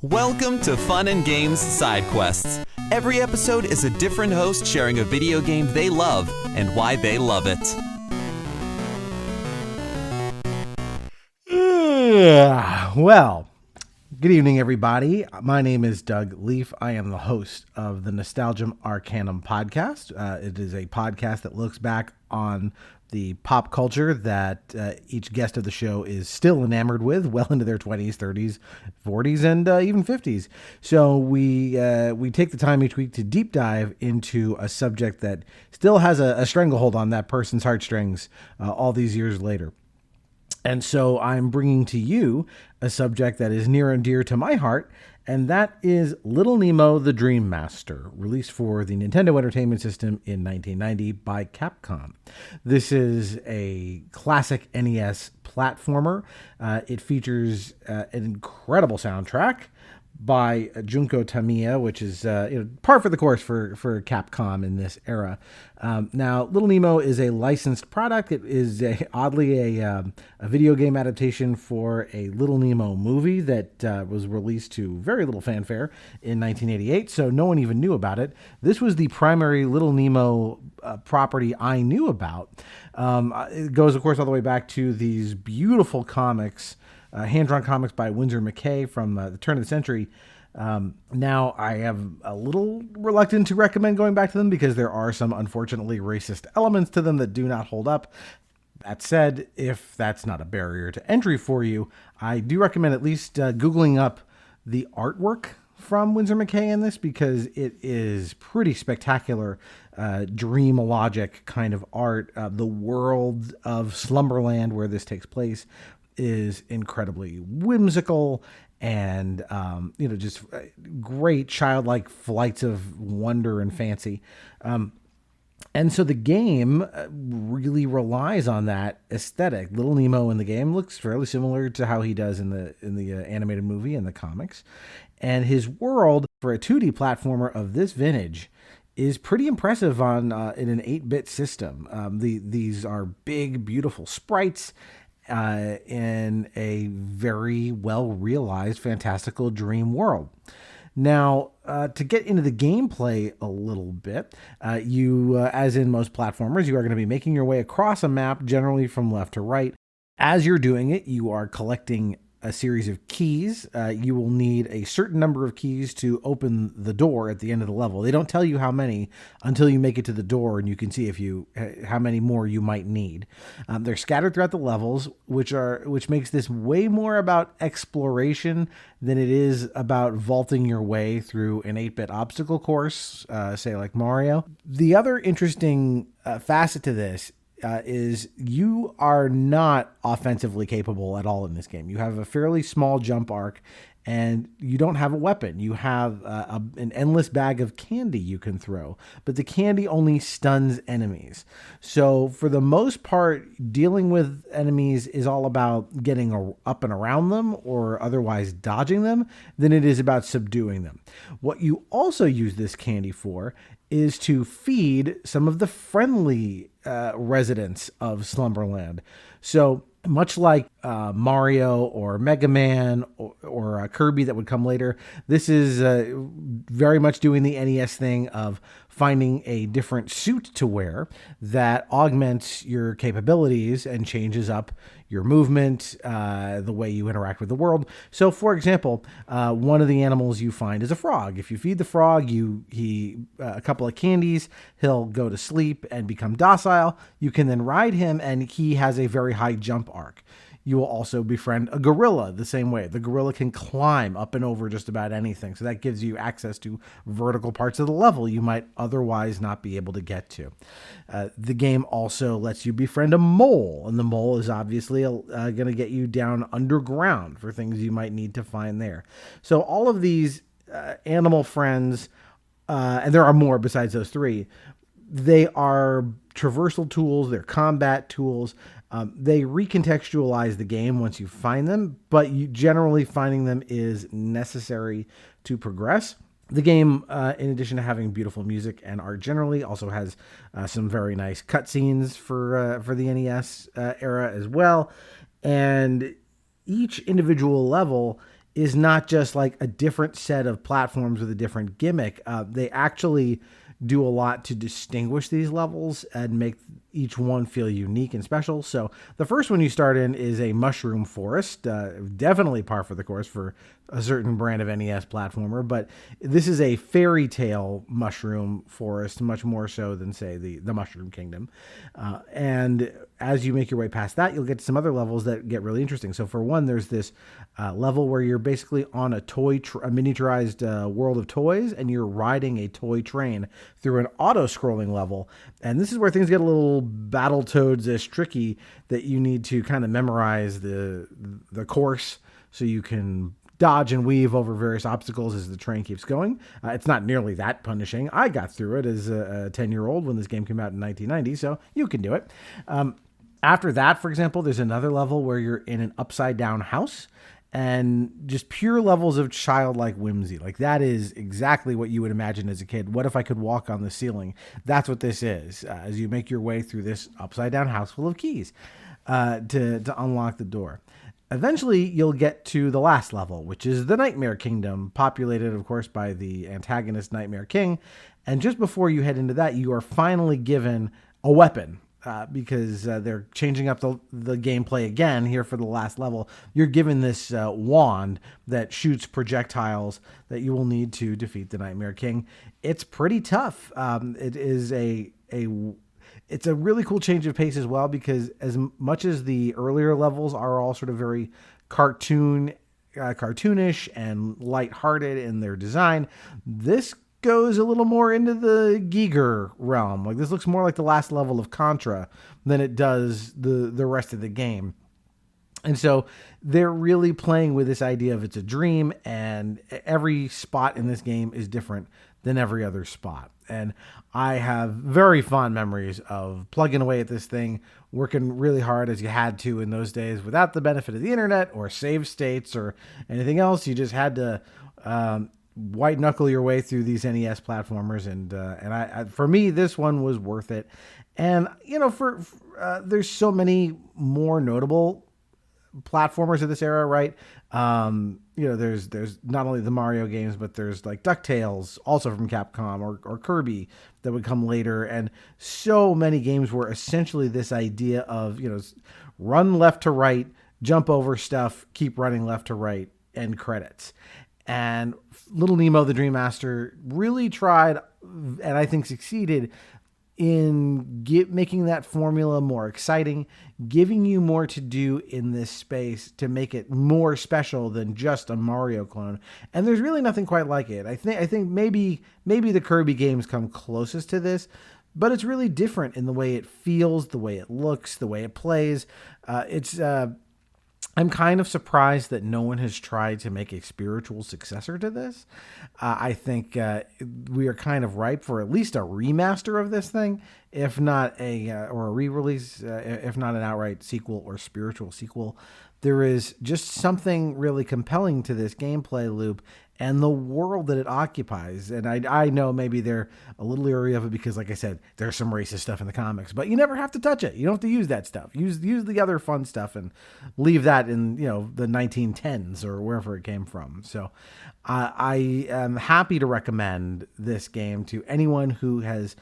Welcome to Fun and Games Side Quests. Every episode is a different host sharing a video game they love and why they love it. Well, good evening, everybody. My name is Doug Lief. I am the host of the Nostalgium Arcanum podcast. It is a podcast that looks back on the pop culture that each guest of the show is still enamored with, well into their 20s, 30s, 40s, and even 50s. So we take the time each week to deep dive into a subject that still has a stranglehold on that person's heartstrings all these years later. And so I'm bringing to you a subject that is near and dear to my heart, and that is Little Nemo, the Dream Master, released for the Nintendo Entertainment System in 1990 by Capcom. This is a classic NES platformer. It features an incredible soundtrack by Junko Tamiya, which is par for the course for Capcom in this era. Now, Little Nemo is a licensed product. It is oddly a video game adaptation for a Little Nemo movie that was released to very little fanfare in 1988, so no one even knew about it. This was the primary Little Nemo property I knew about. It goes, of course, all the way back to these beautiful comics, hand-drawn comics by Winsor McCay from the turn of the century. Now, I am a little reluctant to recommend going back to them because there are some unfortunately racist elements to them that do not hold up. That said, if that's not a barrier to entry for you, I do recommend at least Googling up the artwork from Winsor McCay in this, because it is pretty spectacular, dream logic kind of art. The world of Slumberland, where this takes place, is incredibly whimsical and, just great childlike flights of wonder and fancy. And so the game really relies on that aesthetic. Little Nemo in the game looks fairly similar to how he does in the animated movie and the comics. And his world, for a 2D platformer of this vintage, is pretty impressive on in an 8-bit system. These are big, beautiful sprites in a very well-realized, fantastical dream world. Now, to get into the gameplay a little bit, you, as in most platformers, you are going to be making your way across a map, generally from left to right. As you're doing it, you are collecting a series of keys. You will need a certain number of keys to open the door at the end of the level. They don't tell you how many until you make it to the door, and you can see how many more you might need. They're scattered throughout the levels, which makes this way more about exploration than it is about vaulting your way through an 8-bit obstacle course, say like Mario. The other interesting facet to this is you are not offensively capable at all in this game. You have a fairly small jump arc, and you don't have a weapon. You have an endless bag of candy you can throw, but the candy only stuns enemies. So for the most part, dealing with enemies is all about getting up and around them or otherwise dodging them than it is about subduing them. What you also use this candy for is to feed some of the friendly residents of Slumberland. So much like Mario or Mega Man or Kirby that would come later, this is very much doing the NES thing of finding a different suit to wear that augments your capabilities and changes up your movement, the way you interact with the world. So, for example, one of the animals you find is a frog. If you feed the frog a couple of candies, he'll go to sleep and become docile. You can then ride him, and he has a very high jump arc. You will also befriend a gorilla the same way. The gorilla can climb up and over just about anything, so that gives you access to vertical parts of the level you might otherwise not be able to get to. The game also lets you befriend a mole, and the mole is obviously going to get you down underground for things you might need to find there. So all of these animal friends, and there are more besides those three, they are traversal tools, they're combat tools. They recontextualize the game once you find them, but generally finding them is necessary to progress. The game, in addition to having beautiful music and art generally, also has some very nice cutscenes for the NES era as well. And each individual level is not just like a different set of platforms with a different gimmick. They actually do a lot to distinguish these levels and make each one feel unique and special. So the first one you start in is a mushroom forest, definitely par for the course for a certain brand of NES platformer, but this is a fairy tale mushroom forest, much more so than, say, the Mushroom Kingdom. And as you make your way past that, you'll get to some other levels that get really interesting. So for one, there's this level where you're basically on a miniaturized world of toys, and you're riding a toy train through an auto-scrolling level. And this is where things get a little Battletoads-ish tricky, that you need to kind of memorize the course so you can dodge and weave over various obstacles as the train keeps going. It's not nearly that punishing. I got through it as a 10-year-old when this game came out in 1990, so you can do it. After that, for example, there's another level where you're in an upside-down house, and just pure levels of childlike whimsy. Like, that is exactly what you would imagine as a kid. What if I could walk on the ceiling? That's what this is, as you make your way through this upside-down house full of keys to unlock the door. Eventually, you'll get to the last level, which is the Nightmare Kingdom, populated, of course, by the antagonist Nightmare King. And just before you head into that, you are finally given a weapon, because they're changing up the gameplay again here for the last level. You're given this wand that shoots projectiles that you will need to defeat the Nightmare King. It's pretty tough. It is it's a really cool change of pace as well, because as much as the earlier levels are all sort of very cartoonish and lighthearted in their design, this goes a little more into the Giger realm. Like, this looks more like the last level of Contra than it does the rest of the game. And so they're really playing with this idea of it's a dream, and every spot in this game is different than every other spot. And I have very fond memories of plugging away at this thing, working really hard as you had to in those days without the benefit of the internet or save states or anything else. You just had to white knuckle your way through these NES platformers. And I for me, this one was worth it. And, for there's so many more notable platformers of this era, right? There's not only the Mario games, but there's like DuckTales, also from Capcom, or Kirby that would come later, and so many games were essentially this idea of, run left to right, jump over stuff, keep running left to right, end credits. And Little Nemo, the Dream Master, really tried, and I think succeeded, in making that formula more exciting, giving you more to do in this space to make it more special than just a Mario clone. And there's really nothing quite like it. I think maybe the Kirby games come closest to this, but it's really different in the way it feels, the way it looks, the way it plays. I'm kind of surprised that no one has tried to make a spiritual successor to this. I think we are kind of ripe for at least a remaster of this thing, if not or a re-release, if not an outright sequel or spiritual sequel. There is just something really compelling to this gameplay loop and the world that it occupies. And I know maybe they're a little leery of it because, like I said, there's some racist stuff in the comics, but you never have to touch it. You don't have to use that stuff. Use the other fun stuff and leave that in, the 1910s or wherever it came from. So I am happy to recommend this game to anyone who has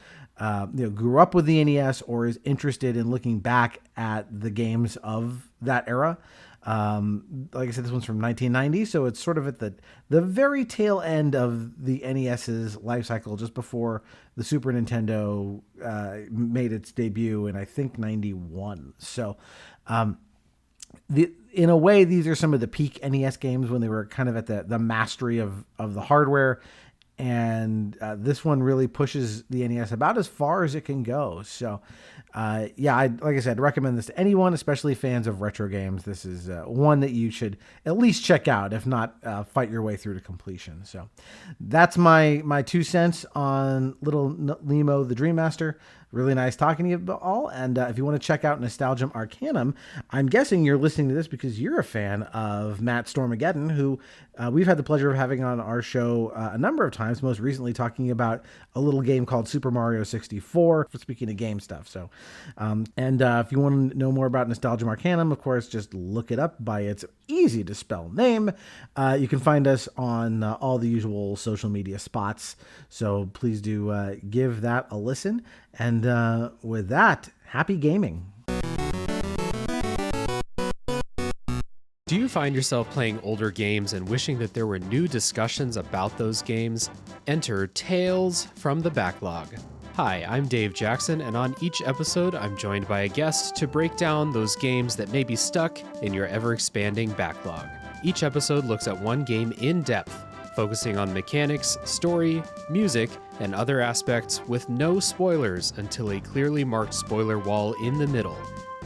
grew up with the NES or is interested in looking back at the games of that era. Like I said, this one's from 1990, so it's sort of at the very tail end of the NES's life cycle, just before the Super Nintendo made its debut in, I think, 91. So in a way, these are some of the peak NES games when they were kind of at the mastery of the hardware. And this one really pushes the NES about as far as it can go. So, like I said, recommend this to anyone, especially fans of retro games. This is one that you should at least check out, if not fight your way through to completion. So that's my 2 cents on Little Nemo, the Dream Master. Really nice talking to you all. And if you want to check out Nostalgium Arcanum, I'm guessing you're listening to this because you're a fan of Matt Stormageddon, who we've had the pleasure of having on our show a number of times, most recently talking about a little game called Super Mario 64, speaking of game stuff. So, if you want to know more about Nostalgium Arcanum, of course, just look it up by its easy to spell name. You can find us on all the usual social media spots. So please do give that a listen. And with that, happy gaming. Do you find yourself playing older games and wishing that there were new discussions about those games? Enter Tales from the Backlog. Hi, I'm Dave Jackson, and on each episode, I'm joined by a guest to break down those games that may be stuck in your ever-expanding backlog. Each episode looks at one game in depth, focusing on mechanics, story, music, and other aspects with no spoilers until a clearly marked spoiler wall in the middle.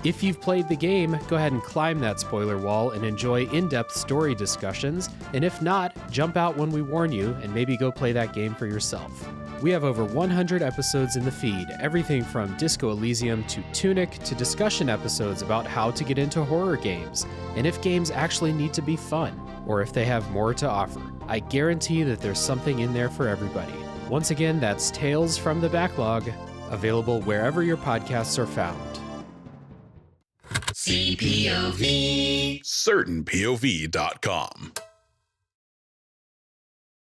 If you've played the game, go ahead and climb that spoiler wall and enjoy in-depth story discussions, and if not, jump out when we warn you and maybe go play that game for yourself. We have over 100 episodes in the feed, everything from Disco Elysium to Tunic to discussion episodes about how to get into horror games, and if games actually need to be fun, or if they have more to offer. I guarantee that there's something in there for everybody. Once again, that's Tales from the Backlog, available wherever your podcasts are found. CPOV. CertainPOV.com.